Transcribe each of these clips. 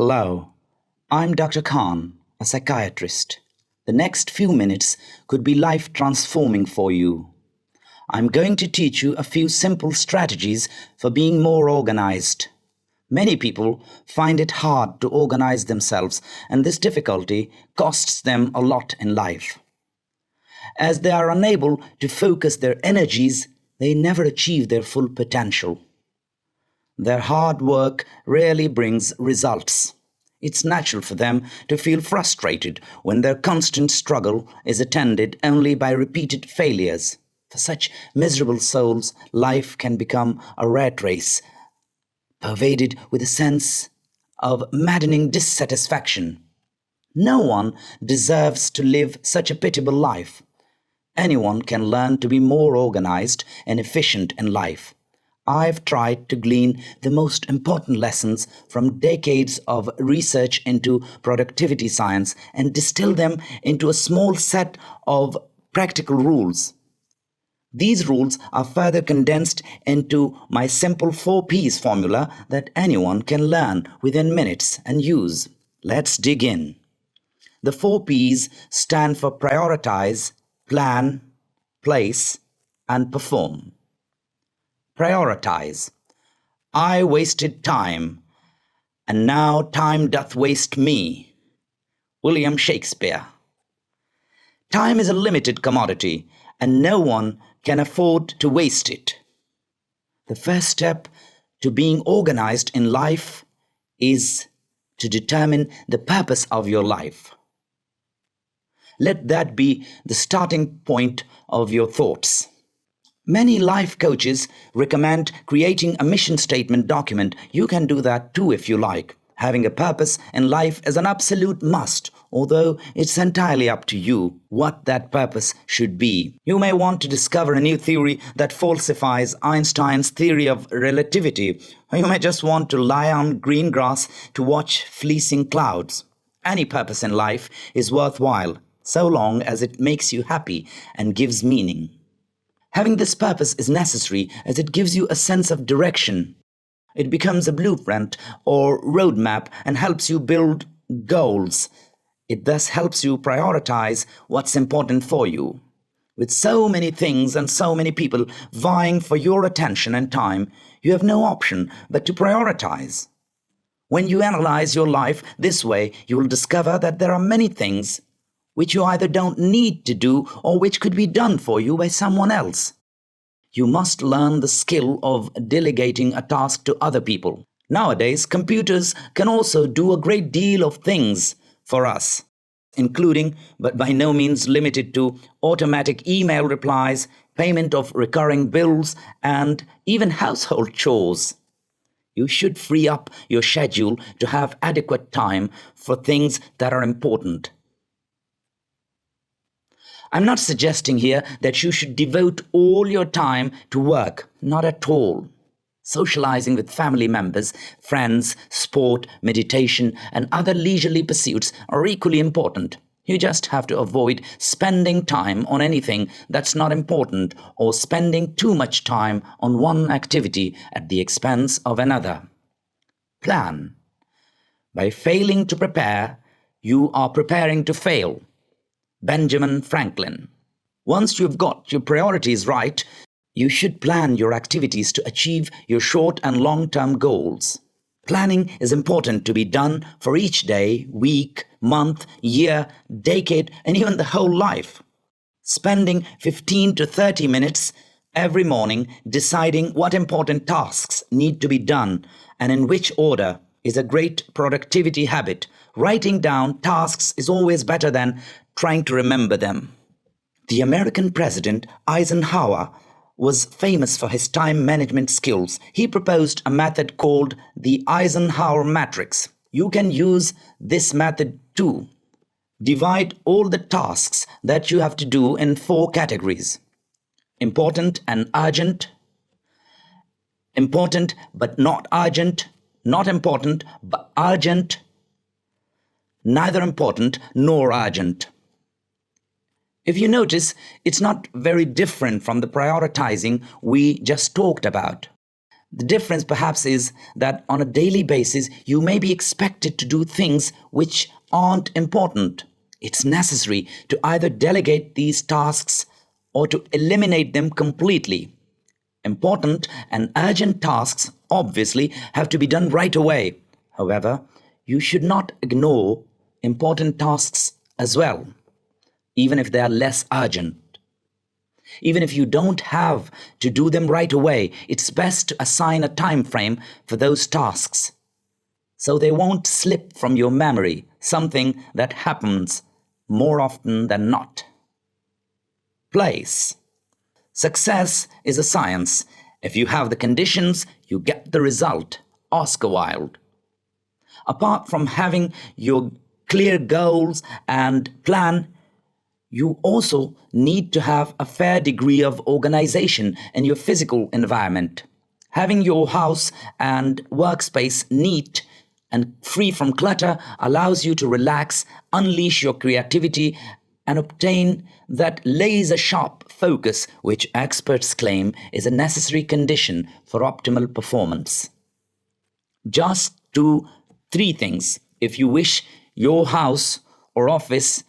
Hello, I'm Dr. Khan, a psychiatrist. The next few minutes could be life-transforming for you. I'm going to teach you a few simple strategies for being more organized. Many people find it hard to organize themselves, and this difficulty costs them a lot in life. As they are unable to focus their energies, they never achieve their full potential. Their hard work rarely brings results. It's natural for them to feel frustrated when their constant struggle is attended only by repeated failures. For such miserable souls, life can become a rat race, pervaded with a sense of maddening dissatisfaction. No one deserves to live such a pitiable life. Anyone can learn to be more organized and efficient in life. I've tried to glean the most important lessons from decades of research into productivity science and distill them into a small set of practical rules. These rules are further condensed into my simple 4 Ps formula that anyone can learn within minutes and use. Let's dig in. The 4 Ps stand for prioritize, plan, place, and perform. Prioritize. I wasted time, and now time doth waste me. William Shakespeare. Time is a limited commodity, and no one can afford to waste it. The first step to being organized in life is to determine the purpose of your life. Let that be the starting point of your thoughts. Many life coaches recommend creating a mission statement document. You can do that too if you like. Having a purpose in life is an absolute must, although it's entirely up to you what that purpose should be. You may want to discover a new theory that falsifies Einstein's theory of relativity, or you may just want to lie on green grass to watch fleecing clouds. Any purpose in life is worthwhile, so long as it makes you happy and gives meaning. Having this purpose is necessary as it gives you a sense of direction. It becomes a blueprint or roadmap and helps you build goals. It thus helps you prioritize what's important for you. With so many things and so many people vying for your attention and time, you have no option but to prioritize. When you analyze your life this way, you will discover that there are many things which you either don't need to do or which could be done for you by someone else. You must learn the skill of delegating a task to other people. Nowadays, computers can also do a great deal of things for us, including, but by no means limited to, automatic email replies, payment of recurring bills, and even household chores. You should free up your schedule to have adequate time for things that are important. I'm not suggesting here that you should devote all your time to work, not at all. Socializing with family members, friends, sport, meditation, and other leisurely pursuits are equally important. You just have to avoid spending time on anything that's not important or spending too much time on one activity at the expense of another. Plan. By failing to prepare, you are preparing to fail. Benjamin Franklin. Once you've got your priorities right, you should plan your activities to achieve your short and long-term goals. Planning is important to be done for each day, week, month, year, decade, and even the whole life. Spending 15 to 30 minutes every morning deciding what important tasks need to be done and in which order is a great productivity habit. Writing down tasks is always better than trying to remember them. The American president Eisenhower was famous for his time management skills. He proposed a method called the Eisenhower matrix. You can use this method too. Divide all the tasks that you have to do in 4 categories: important and urgent, important but not urgent, not important but urgent, neither important nor urgent. If you notice, it's not very different from the prioritizing we just talked about. The difference perhaps is that on a daily basis, you may be expected to do things which aren't important. It's necessary to either delegate these tasks or to eliminate them completely. Important and urgent tasks obviously have to be done right away. However, you should not ignore important tasks as well, even if they are less urgent. Even if you don't have to do them right away, it's best to assign a time frame for those tasks so they won't slip from your memory, something that happens more often than not. Place. Success is a science. If you have the conditions, you get the result. Oscar Wilde. Apart from having your clear goals and plan, you also need to have a fair degree of organization in your physical environment. Having your house and workspace neat and free from clutter allows you to relax, unleash your creativity, and obtain that laser-sharp focus which experts claim is a necessary condition for optimal performance. Just do 3 things if you wish your house or office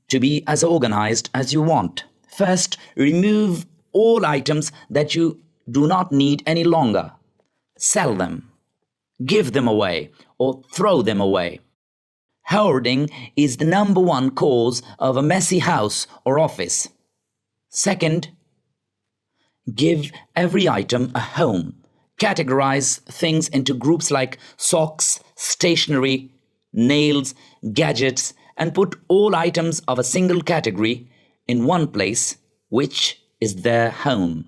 to be as organized as you want. First, remove all items that you do not need any longer. Sell them, give them away, or throw them away. Hoarding is the number 1 cause of a messy house or office. Second, give every item a home. Categorize things into groups like socks, stationery, nails, gadgets, and put all items of a single category in one place, which is their home.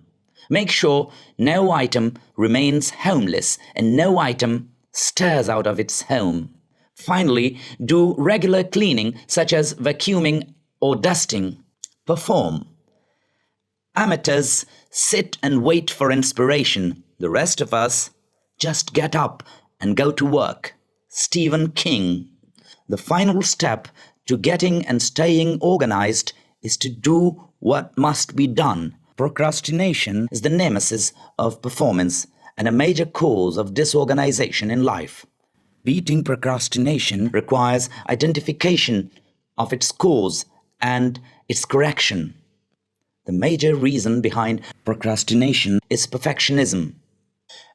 Make sure no item remains homeless and no item stirs out of its home. Finally, do regular cleaning such as vacuuming or dusting. Perform. Amateurs sit and wait for inspiration. The rest of us just get up and go to work. Stephen King. The final step to getting and staying organized is to do what must be done. Procrastination is the nemesis of performance and a major cause of disorganization in life. Beating procrastination requires identification of its cause and its correction. The major reason behind procrastination is perfectionism.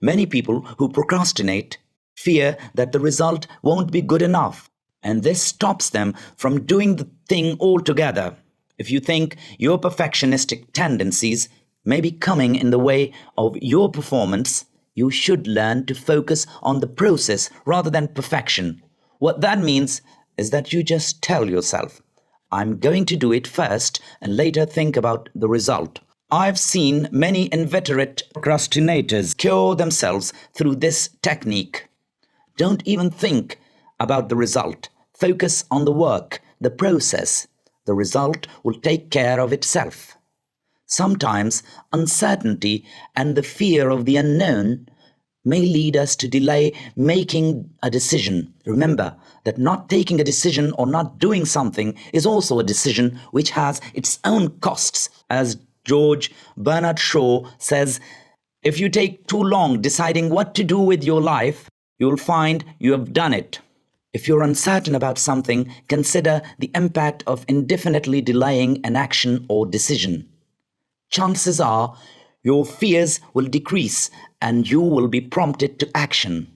Many people who procrastinate fear that the result won't be good enough, and this stops them from doing the thing altogether. If you think your perfectionistic tendencies may be coming in the way of your performance, you should learn to focus on the process rather than perfection. What that means is that you just tell yourself, I'm going to do it first and later think about the result. I've seen many inveterate procrastinators cure themselves through this technique. Don't even think about the result. Focus on the work, the process. The result will take care of itself. Sometimes uncertainty and the fear of the unknown may lead us to delay making a decision. Remember that not taking a decision or not doing something is also a decision which has its own costs. As George Bernard Shaw says, if you take too long deciding what to do with your life, you'll find you have done it. If you're uncertain about something, consider the impact of indefinitely delaying an action or decision. Chances are your fears will decrease and you will be prompted to action.